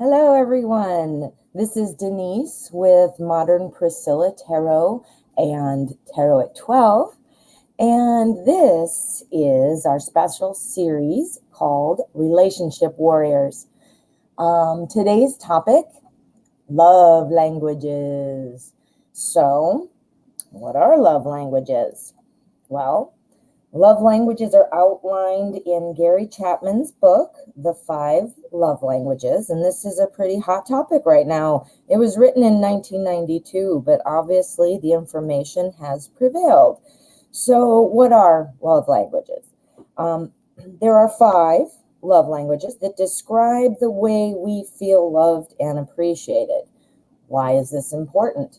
Hello, everyone. This is Denise with Modern Priscilla Tarot and Tarot at 12. And this is our special series called Relationship Warriors. Today's topic, love languages. So, what are love languages? Well, love languages are outlined in Gary Chapman's book, The 5 Love Languages, and this is a pretty hot topic right now. It was written in 1992, but obviously the information has prevailed. So what are love languages? There are 5 love languages that describe the way we feel loved and appreciated. Why is this important?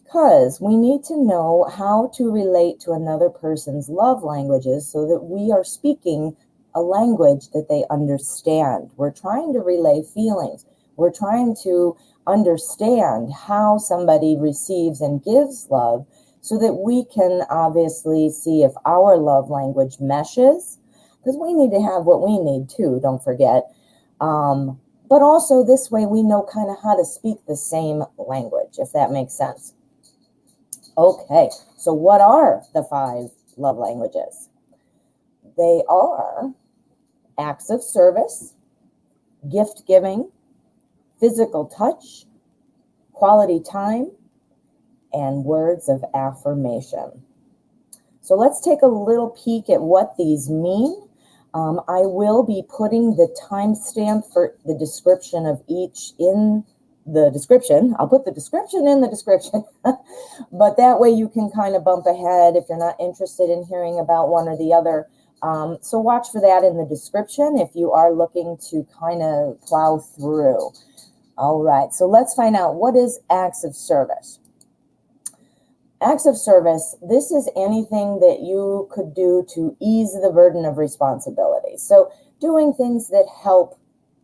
Because we need to know how to relate to another person's love languages so that we are speaking a language that they understand. We're trying to relay feelings. We're trying to understand how somebody receives and gives love so that we can obviously see if our love language meshes, because we need to have what we need too, don't forget. But also this way we know kind of how to speak the same language, if that makes sense. Okay, so what are the 5 love languages? They are acts of service, gift giving, physical touch, quality time, and words of affirmation. So let's take a little peek at what these mean. I will be putting the timestamp for the description of each in the description. I'll put the description in the description, but that way you can kind of bump ahead if you're not interested in hearing about one or the other. So watch for that in the description if you are looking to kind of plow through. All right, so let's find out, what is acts of service? Acts of service, this is anything that you could do to ease the burden of responsibility. So doing things that help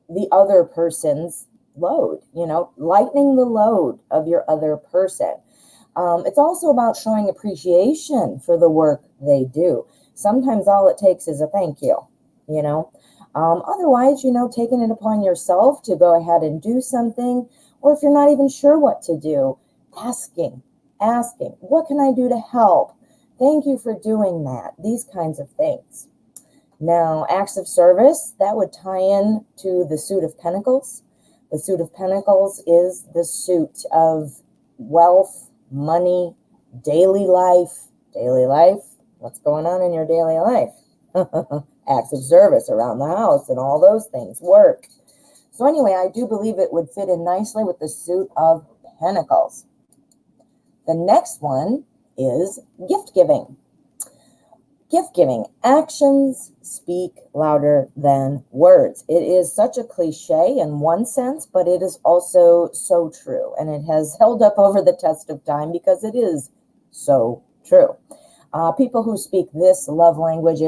the other person's load, lightening the load of your other person. It's also about showing appreciation for the work they do. Sometimes all it takes is a thank you, Otherwise, taking it upon yourself to go ahead and do something, or if you're not even sure what to do, asking, what can I do to help? Thank you for doing that. These kinds of things. Now, acts of service, that would tie in to the suit of pentacles. The suit of pentacles is the suit of wealth, money, daily life. Daily life, what's going on in your daily life? Acts of service around the house and all those things, work. So anyway, I do believe it would fit in nicely with the suit of pentacles. The next one is gift giving. Gift giving. Actions speak louder than words. It is such a cliche in one sense, but it is also so true. And it has held up over the test of time because it is so true. People who speak this love language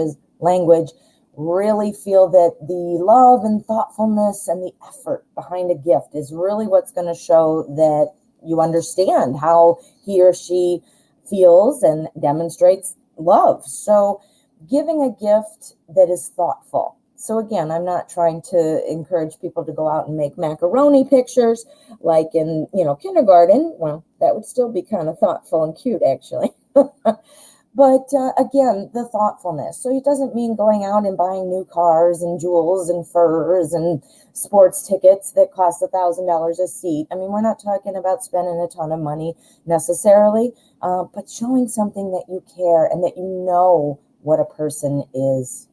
really feel that the love and thoughtfulness and the effort behind a gift is really what's going to show that you understand how he or she feels and demonstrates love. So giving a gift that is thoughtful. So again, I'm not trying to encourage people to go out and make macaroni pictures like in, kindergarten. Well, that would still be kind of thoughtful and cute, actually. But again, the thoughtfulness. So it doesn't mean going out and buying new cars and jewels and furs and sports tickets that cost $1,000 a seat. I mean, we're not talking about spending a ton of money necessarily, but showing something that you care and that you know what a person is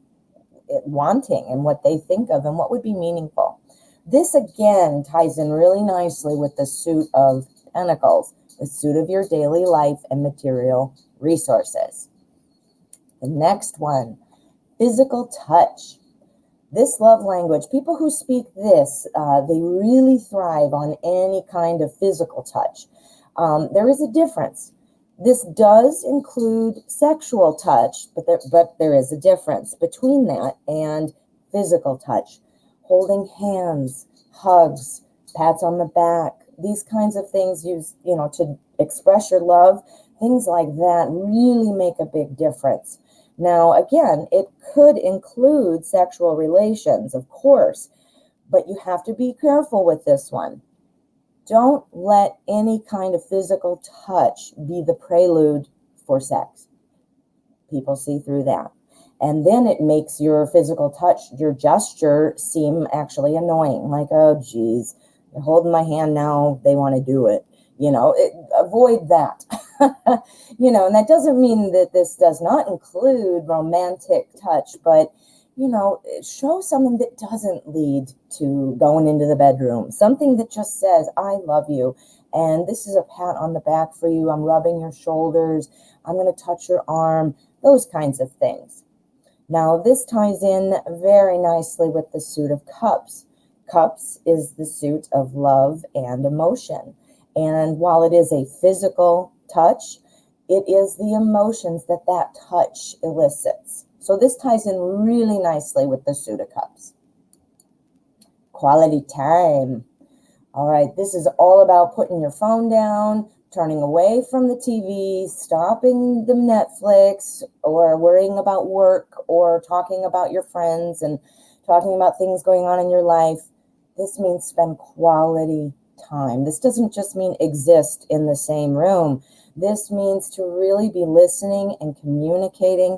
wanting and what they think of and what would be meaningful. This, again, ties in really nicely with the suit of pentacles, the suit of your daily life and material resources. The next one, physical touch. This love language, people who speak this, they really thrive on any kind of physical touch. There is a difference. This does include sexual touch, but there is a difference between that and physical touch. Holding hands, hugs, pats on the back, these kinds of things used, to express your love. Things like that really make a big difference. Now, again, it could include sexual relations, of course, But you have to be careful with this one. Don't let any kind of physical touch be the prelude for sex. People see through that. And then it makes your physical touch, your gesture, seem actually annoying. Like, oh, geez, they're holding my hand now. They want to do it. Avoid that. And that doesn't mean that this does not include romantic touch, but, show something that doesn't lead to going into the bedroom. Something that just says, I love you. And this is a pat on the back for you. I'm rubbing your shoulders. I'm going to touch your arm. Those kinds of things. Now, this ties in very nicely with the suit of cups. Cups is the suit of love and emotion. And while it is a physical touch, it is the emotions that touch elicits. So this ties in really nicely with the suit of cups. Quality time. All right, this is all about putting your phone down, turning away from the TV, stopping the Netflix, or worrying about work, or talking about your friends and talking about things going on in your life. This means spend quality time. This doesn't just mean exist in the same room. This means to really be listening and communicating,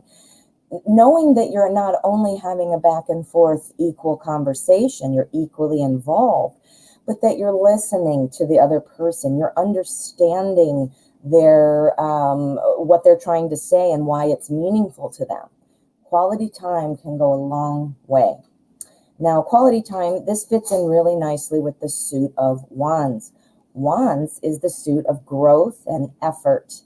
knowing that you're not only having a back and forth equal conversation, you're equally involved, but that you're listening to the other person. You're understanding their what they're trying to say and why it's meaningful to them. Quality time can go a long way. Now, quality time, this fits in really nicely with the suit of wands. Wands is the suit of growth and effort.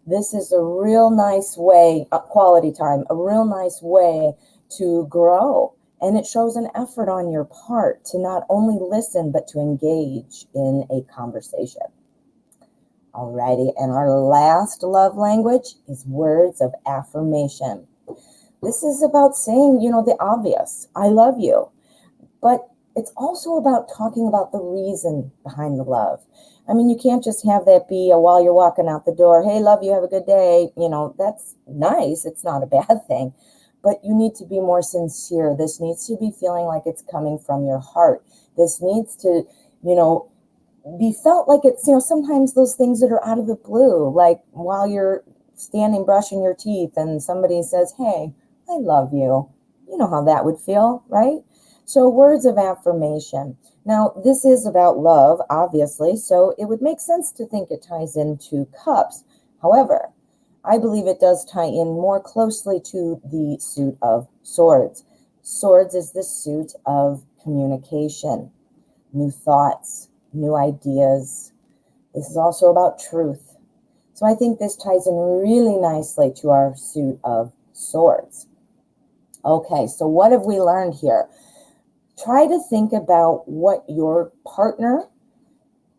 This is a real nice way, quality time, a real nice way to grow. And it shows an effort on your part to not only listen, but to engage in a conversation. Alrighty, and our last love language is words of affirmation. This is about saying, the obvious, I love you. But it's also about talking about the reason behind the love. I mean, you can't just have that be while you're walking out the door, hey, love you, have a good day. That's nice. It's not a bad thing. But you need to be more sincere. This needs to be feeling like it's coming from your heart. This needs to, be felt like it's, sometimes those things that are out of the blue, like while you're standing brushing your teeth and somebody says, hey, I love you. You know how that would feel, right? So words of affirmation. Now, this is about love, obviously, so it would make sense to think it ties into cups. However, I believe it does tie in more closely to the suit of swords. Swords is the suit of communication, new thoughts, new ideas. This is also about truth. So I think this ties in really nicely to our suit of swords. Okay, so what have we learned here? Try to think about what your partner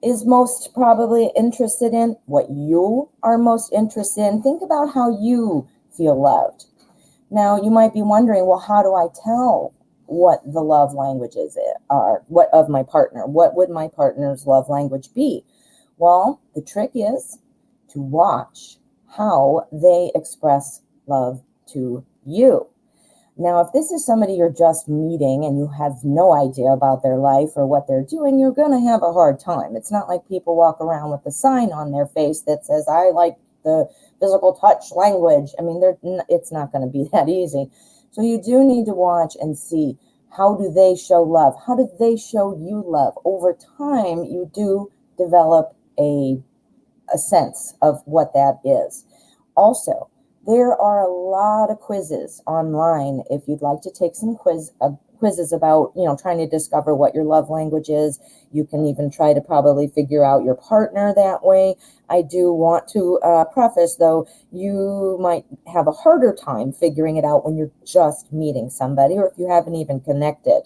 is most probably interested in, what you are most interested in. Think about how you feel loved. Now, you might be wondering, well, how do I tell what the love languages are? What of my partner? What would my partner's love language be? Well, the trick is to watch how they express love to you. Now, if this is somebody you're just meeting and you have no idea about their life or what they're doing, you're going to have a hard time. It's not like people walk around with a sign on their face that says, I like the physical touch language. I mean, it's not going to be that easy. So you do need to watch and see, how do they show love? How do they show you love? Over time, you do develop a sense of what that is. Also, there are a lot of quizzes online if you'd like to take some quizzes about, trying to discover what your love language is. You can even try to probably figure out your partner that way. I do want to preface, though, you might have a harder time figuring it out when you're just meeting somebody or if you haven't even connected.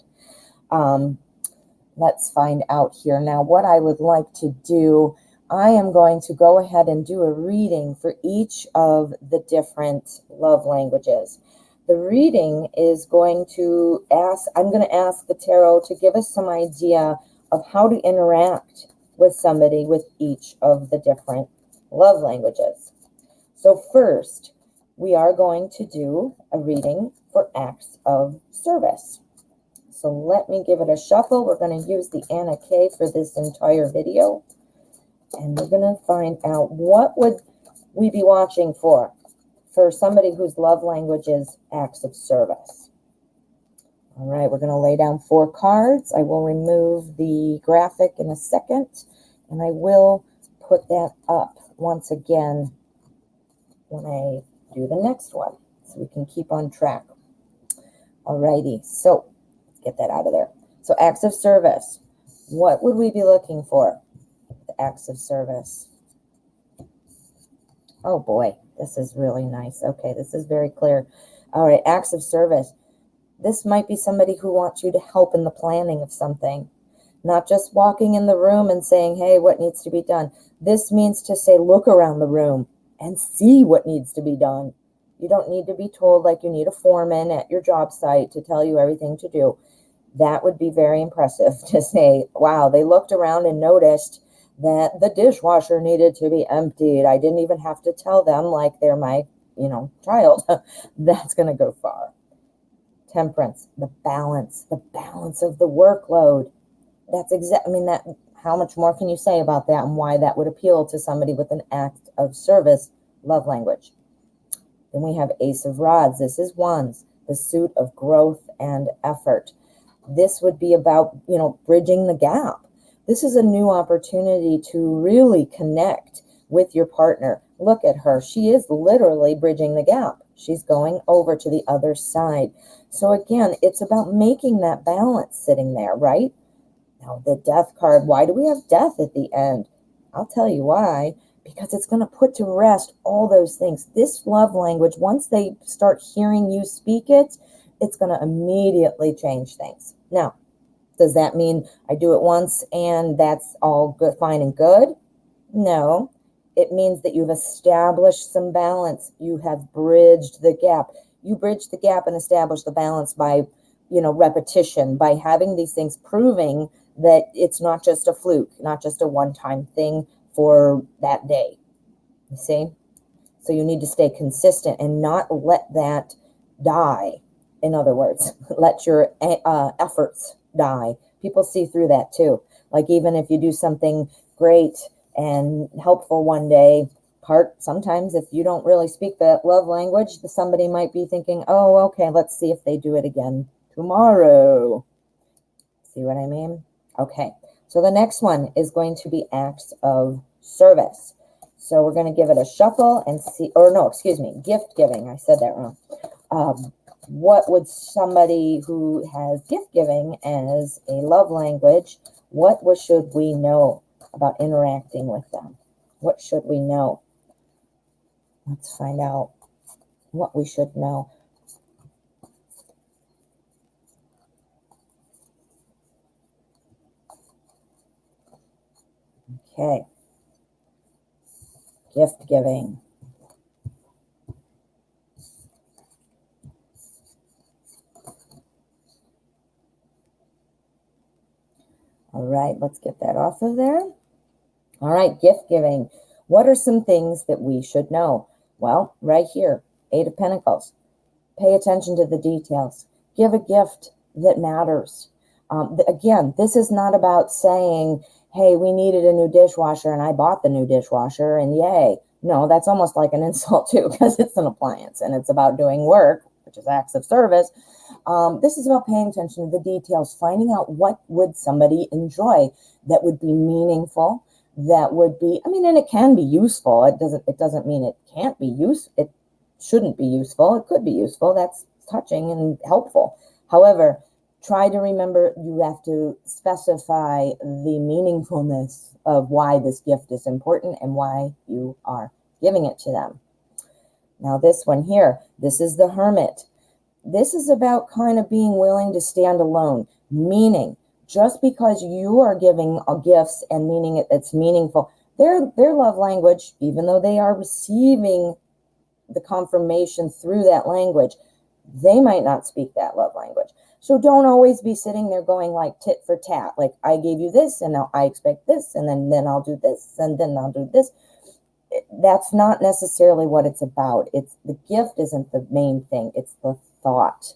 Let's find out here. Now, what I would like to do, I am going to go ahead and do a reading for each of the different love languages. The reading is going to I'm going to ask the tarot to give us some idea of how to interact with somebody with each of the different love languages. So first, we are going to do a reading for acts of service. So let me give it a shuffle. We're going to use the Anna K for this entire video. And we're going to find out what would we be watching for somebody whose love language is acts of service. All right, we're going to lay down 4 cards. I will remove the graphic in a second, and I will put that up once again when I do the next one, so we can keep on track. All righty, so let's get that out of there. So acts of service. What would we be looking for? The acts of service. Oh boy, this is really nice. Okay, this is very clear. All right, acts of service. This might be somebody who wants you to help in the planning of something, not just walking in the room and saying, hey, what needs to be done? This means to say, look around the room and see what needs to be done. You don't need to be told like you need a foreman at your job site to tell you everything to do. That would be very impressive to say, wow, they looked around and noticed that the dishwasher needed to be emptied. I didn't even have to tell them like they're my, child. That's going to go far. Temperance, the balance of the workload. That's how much more can you say about that and why that would appeal to somebody with an act of service love language? Then we have Ace of Rods. This is wands, the suit of growth and effort. This would be about, bridging the gap. This is a new opportunity to really connect with your partner. Look at her. She is literally bridging the gap. She's going over to the other side. So again, it's about making that balance sitting there, right? Now, the death card, why do we have death at the end? I'll tell you why. Because it's going to put to rest all those things. This love language, once they start hearing you speak it, it's going to immediately change things. Now, does that mean I do it once and that's all good, fine and good? No. It means that you've established some balance. You have bridged the gap. You bridge the gap and establish the balance by, repetition, by having these things proving that it's not just a fluke, not just a one-time thing for that day. You see? So you need to stay consistent and not let that die. In other words, let your efforts die. People see through that too. Like even if you do something great and helpful one day, sometimes if you don't really speak that love language, somebody might be thinking, oh, okay, let's see if they do it again tomorrow. See what I mean? Okay, so the next one is going to be acts of service. So we're going to give it a shuffle and see, gift giving. I said that wrong. What would somebody who has gift giving as a love language, should we know about interacting with them? What should we know? Let's find out what we should know. Okay. Gift giving. All right, let's get that off of there. All right, gift giving. What are some things that we should know? Well, right here, 8 of Pentacles. Pay attention to the details. Give a gift that matters. Again, this is not about saying, hey, we needed a new dishwasher and I bought the new dishwasher and yay. No, that's almost like an insult too, because it's an appliance and it's about doing work, which is acts of service. This is about paying attention to the details, finding out what would somebody enjoy that would be meaningful, that would be, and it can be useful. It doesn't mean it can't be useful. It shouldn't be useful. It could be useful. That's touching and helpful. However, try to remember you have to specify the meaningfulness of why this gift is important and why you are giving it to them. Now this one here, this is the Hermit. This is about kind of being willing to stand alone, meaning just because you are giving gifts and meaning it's meaningful, their love language, even though they are receiving the confirmation through that language, they might not speak that love language. So don't always be sitting there going like tit for tat, like I gave you this and now I expect this and then I'll do this and then I'll do this. That's not necessarily what it's about. It's the gift isn't the main thing. It's the thought.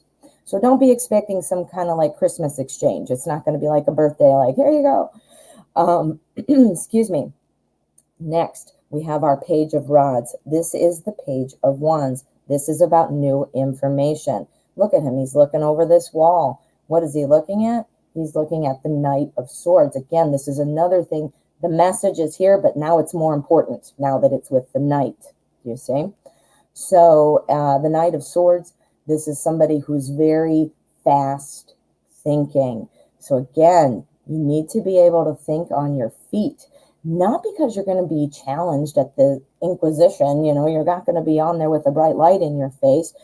So don't be expecting some kind of like Christmas exchange. It's not going to be like a birthday, like, here you go. Excuse me. Next, we have our page of rods. This is the page of wands. This is about new information. Look at him. He's looking over this wall. What is he looking at? He's looking at the Knight of Swords. Again, this is another thing. The message is here, but now it's more important now that it's with the Knight, you see? So the Knight of Swords, this is somebody who's very fast thinking. So again, you need to be able to think on your feet. Not because you're going to be challenged at the Inquisition, you know, you're not going to be on there with a bright light in your face,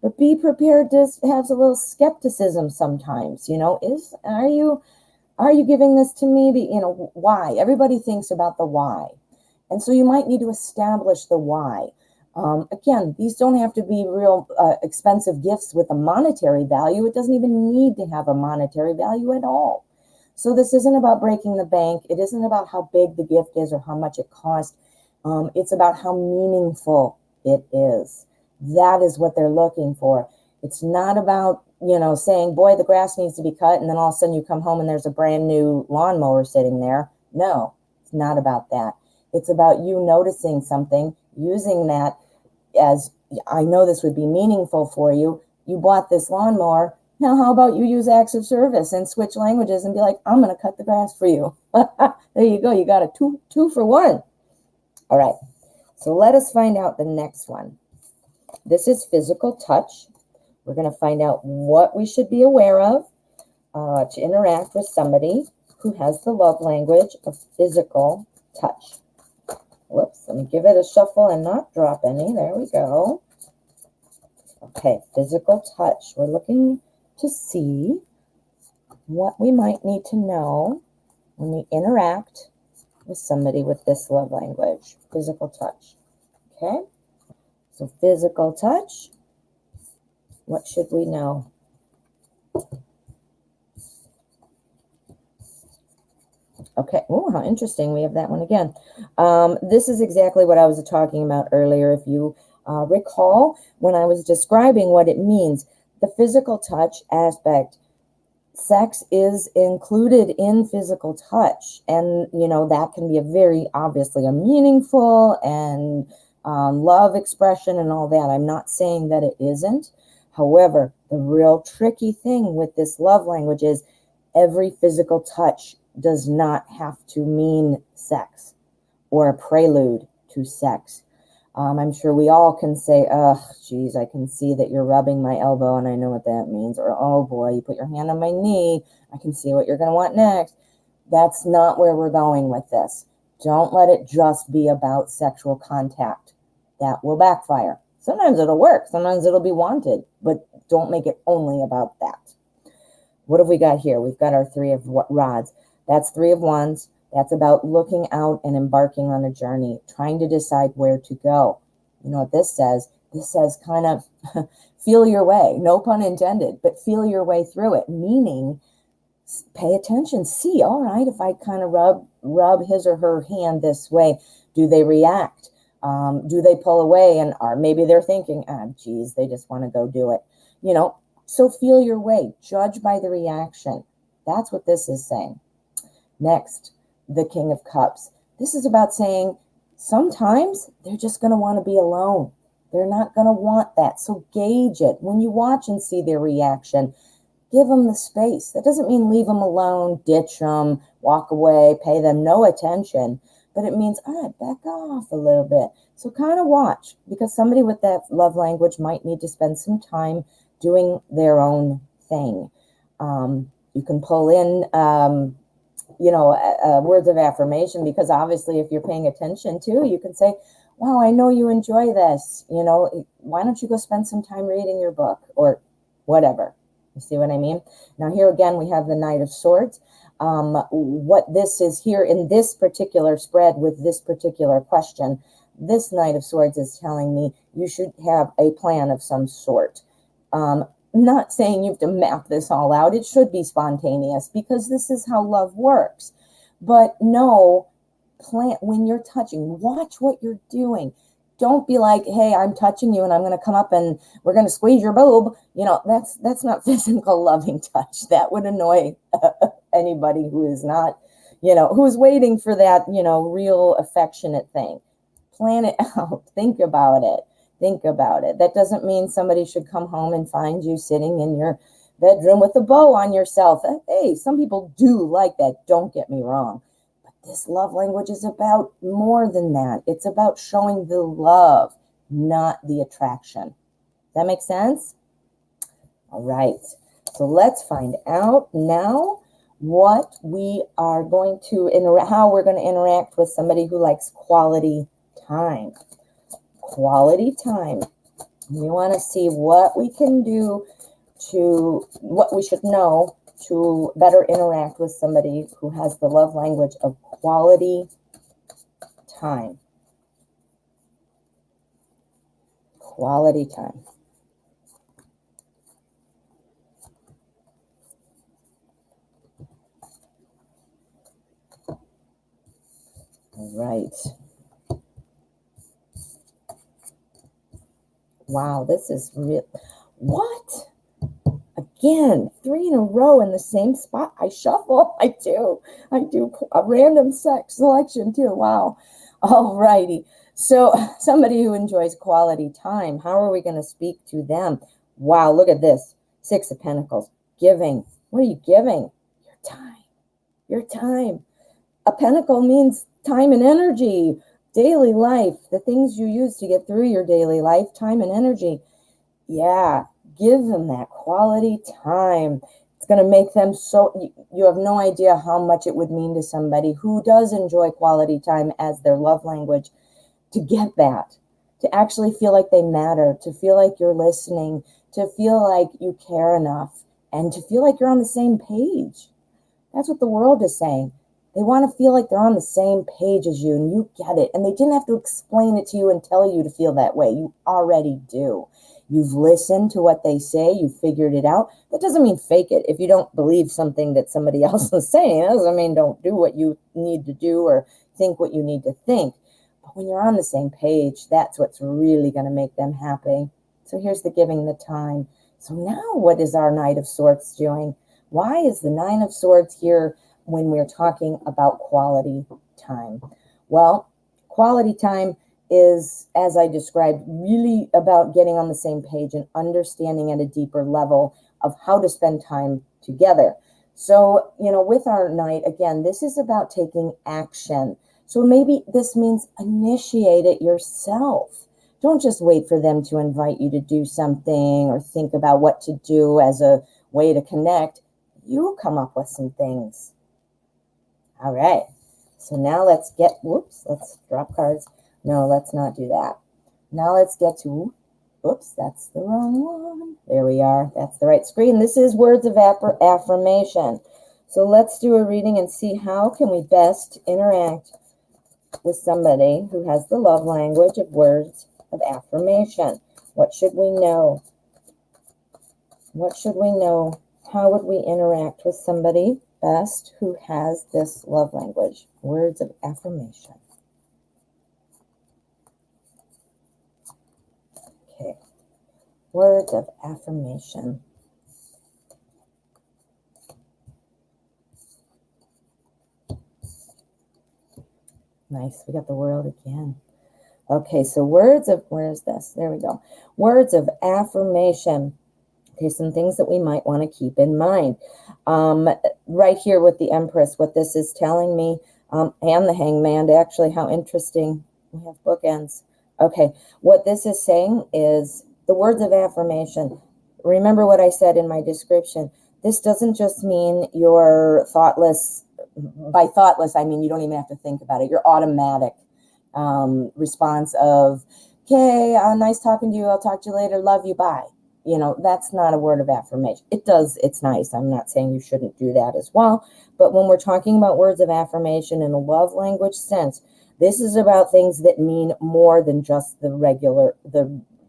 but be prepared to have a little skepticism sometimes, you know, are you giving this to me? You know, why? Everybody thinks about the why. And so you might need to establish the why. Again, these don't have to be real expensive gifts with a monetary value. It doesn't even need to have a monetary value at all. So this isn't about breaking the bank. It isn't about how big the gift is or how much it costs. It's about how meaningful it is. That is what they're looking for. It's not about, you know, saying, boy, the grass needs to be cut, and then all of a sudden you come home and there's a brand new lawnmower sitting there. No, it's not about that. It's about you noticing something, using that as, I know this would be meaningful for you. You bought this lawnmower. Now, how about you use acts of service and switch languages and be like, I'm going to cut the grass for you. There you go. You got a two for one. All right. So let us find out the next one. This is physical touch. We're going to find out what we should be aware of to interact with somebody who has the love language of physical touch. Whoops. Let me give it a shuffle and not drop any. There we go. Okay. Physical touch. We're looking to see what we might need to know when we interact with somebody with this love language, physical touch. Okay, so physical touch, what should we know? Okay, oh, how interesting, we have that one again. This is exactly what I was talking about earlier. If you recall, when I was describing what it means, the physical touch aspect, sex is included in physical touch. And, you know, that can be a very obviously a meaningful and love expression and all that. I'm not saying that it isn't. However, the real tricky thing with this love language is every physical touch does not have to mean sex or a prelude to sex. I'm sure we all can say, oh, geez, I can see that you're rubbing my elbow and I know what that means. Or, oh, boy, you put your hand on my knee. I can see what you're going to want next. That's not where we're going with this. Don't let it just be about sexual contact. That will backfire. Sometimes it'll work. Sometimes it'll be wanted. But don't make it only about that. What have we got here? We've got our three of rods. That's three of wands. That's about looking out and embarking on a journey, trying to decide where to go. You know what this says? This says kind of feel your way, no pun intended, but feel your way through it, meaning pay attention. See, all right, if I kind of rub his or her hand this way, do they react? Do they pull away? And or maybe they're thinking, geez, they just want to go do it. You know, so feel your way. Judge by the reaction. That's what this is saying. Next, the King of Cups. This is about saying sometimes they're just going to want to be alone. They're not going to want that. So gauge it. When you watch and see their reaction, give them the space. That doesn't mean leave them alone, ditch them, walk away, pay them no attention. But it means, all right, back off a little bit. So kind of watch, because somebody with that love language might need to spend some time doing their own thing. You can pull in words of affirmation, because obviously if you're paying attention too, you can say, wow, I know you enjoy this. You know, why don't you go spend some time reading your book or whatever. You see what I mean? Now here again, we have the Knight of Swords. What this is here in this particular spread with this particular question, this Knight of Swords is telling me you should have a plan of some sort. Not saying you have to map this all out. It should be spontaneous, because this is how love works. But no, plan when you're touching, watch what you're doing. Don't be like, hey, I'm touching you and I'm going to come up and we're going to squeeze your boob. That's not physical loving touch. That would annoy anybody who is not, who's waiting for that, real affectionate thing. Plan it out. Think about it. Think about it. That doesn't mean somebody should come home and find you sitting in your bedroom with a bow on yourself. Hey, some people do like that. Don't get me wrong. But this love language is about more than that. It's about showing the love, not the attraction. That makes sense? All right. So let's find out now what we are going to, how we're going to interact with somebody who likes quality time. Quality time. We want to see what we can do what we should know to better interact with somebody who has the love language of quality time. Quality time. All right. Wow, this is real. What? Again, 3 in a row in the same spot. I shuffle. I do a random selection too. Wow. All righty. So somebody who enjoys quality time, how are we going to speak to them? Wow, look at this. 6 of Pentacles. Giving. What are you giving? Your time. Your time. A pentacle means time and energy, daily life, the things you use to get through your daily life, time and energy. Yeah, give them that quality time. It's going to make them you have no idea how much it would mean to somebody who does enjoy quality time as their love language to get that, to actually feel like they matter, to feel like you're listening, to feel like you care enough, and to feel like you're on the same page. That's what the world is saying. They want to feel like they're on the same page as you and you get it. And they didn't have to explain it to you and tell you to feel that way. You already do. You've listened to what they say. You've figured it out. That doesn't mean fake it. If you don't believe something that somebody else is saying, it doesn't mean don't do what you need to do or think what you need to think. But when you're on the same page, that's what's really going to make them happy. So here's the giving the time. So now what is our Knight of Swords doing? Why is the 9 of Swords here when we're talking about quality time? Well, quality time is, as I described, really about getting on the same page and understanding at a deeper level of how to spend time together. So, with our Knight, again, this is about taking action. So maybe this means initiate it yourself. Don't just wait for them to invite you to do something or think about what to do as a way to connect. You come up with some things. All right. So now let's drop cards. No, let's not do that. Now let's get to, that's the wrong one. There we are. That's the right screen. This is words of affirmation. So let's do a reading and see how can we best interact with somebody who has the love language of words of affirmation. What should we know? What should we know? How would we interact with somebody best who has this love language? Words of affirmation. Okay. Words of affirmation. Nice. We got the world again. Okay, so where is this? There we go. Words of affirmation. Okay, some things that we might want to keep in mind. Right here with the Empress, what this is telling me, and the Hangman, actually, how interesting. We have bookends. Okay, what this is saying is the words of affirmation. Remember what I said in my description. This doesn't just mean you're thoughtless. By thoughtless, I mean you don't even have to think about it. Your automatic response of, okay, nice talking to you. I'll talk to you later. Love you. Bye. That's not a word of affirmation. It's nice. I'm not saying you shouldn't do that as well. But when we're talking about words of affirmation in a love language sense, this is about things that mean more than just the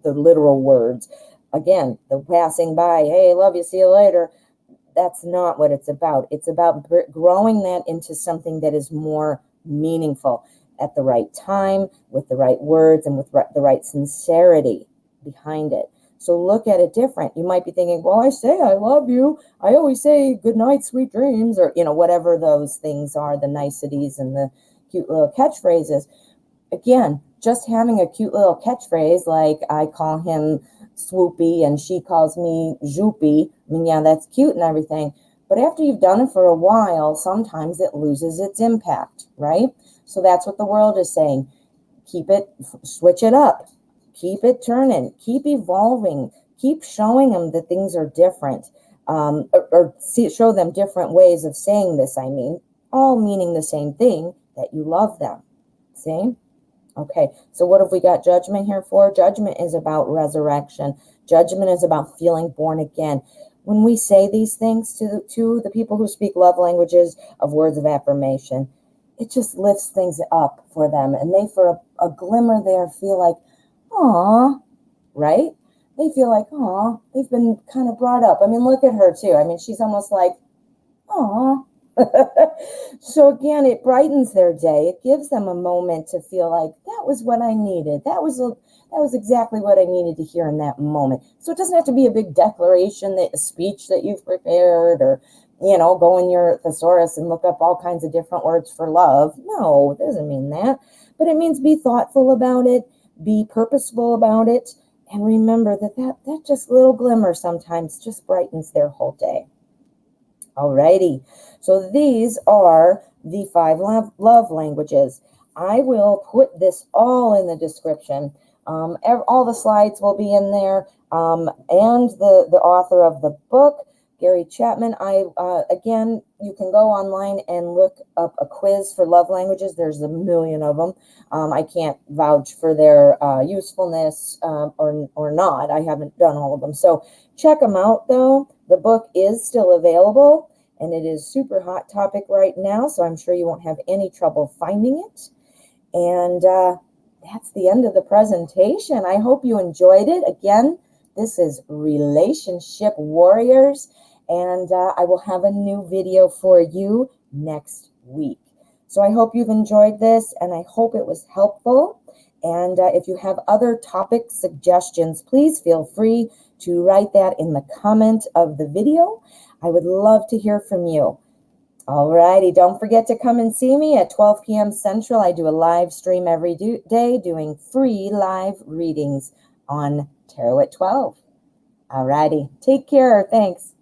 literal words. Again, the passing by, hey, love you, see you later. That's not what it's about. It's about growing that into something that is more meaningful. at the right time, with the right words, and with the right sincerity behind it. So look at it different. You might be thinking, well, I say I love you. I always say good night, sweet dreams, or, whatever those things are, the niceties and the cute little catchphrases. Again, just having a cute little catchphrase, like I call him Swoopy and she calls me Joopy. I mean, yeah, that's cute and everything. But after you've done it for a while, sometimes it loses its impact, right? So that's what the world is saying. Switch it up. Keep it turning. Keep evolving. Keep showing them that things are different. Show them different ways of saying this, all meaning the same thing, that you love them. See? Okay, so what have we got judgment here for? Judgment is about resurrection. Judgment is about feeling born again. When we say these things to the people who speak love languages of words of affirmation, it just lifts things up for them. And they, for a glimmer there, feel like, aw, right? They feel like, aw, they've been kind of brought up. I mean, look at her too. I mean, she's almost like, aw. So again, it brightens their day. It gives them a moment to feel like that was what I needed. That was exactly what I needed to hear in that moment. So it doesn't have to be a big declaration, a speech that you've prepared, or go in your thesaurus and look up all kinds of different words for love. No, it doesn't mean that. But it means be thoughtful about it, be purposeful about it, and remember that just little glimmer sometimes just brightens their whole day. Alrighty, so these are the 5 love languages. I will put this all in the description. All the slides will be in there, and the author of the book, Gary Chapman. Again, you can go online and look up a quiz for love languages. There's a million of them. I can't vouch for their usefulness or not. I haven't done all of them. So check them out, though. The book is still available, and it is super hot topic right now, so I'm sure you won't have any trouble finding it. And that's the end of the presentation. I hope you enjoyed it. Again, this is Relationship Warriors, and I will have a new video for you next week. So I hope you've enjoyed this, and I hope it was helpful. And if you have other topic suggestions, please feel free to write that in the comment of the video. I would love to hear from you. Alrighty, don't forget to come and see me at 12 p.m. Central. I do a live stream every day doing free live readings on Tarot at 12. Alrighty, take care. Thanks.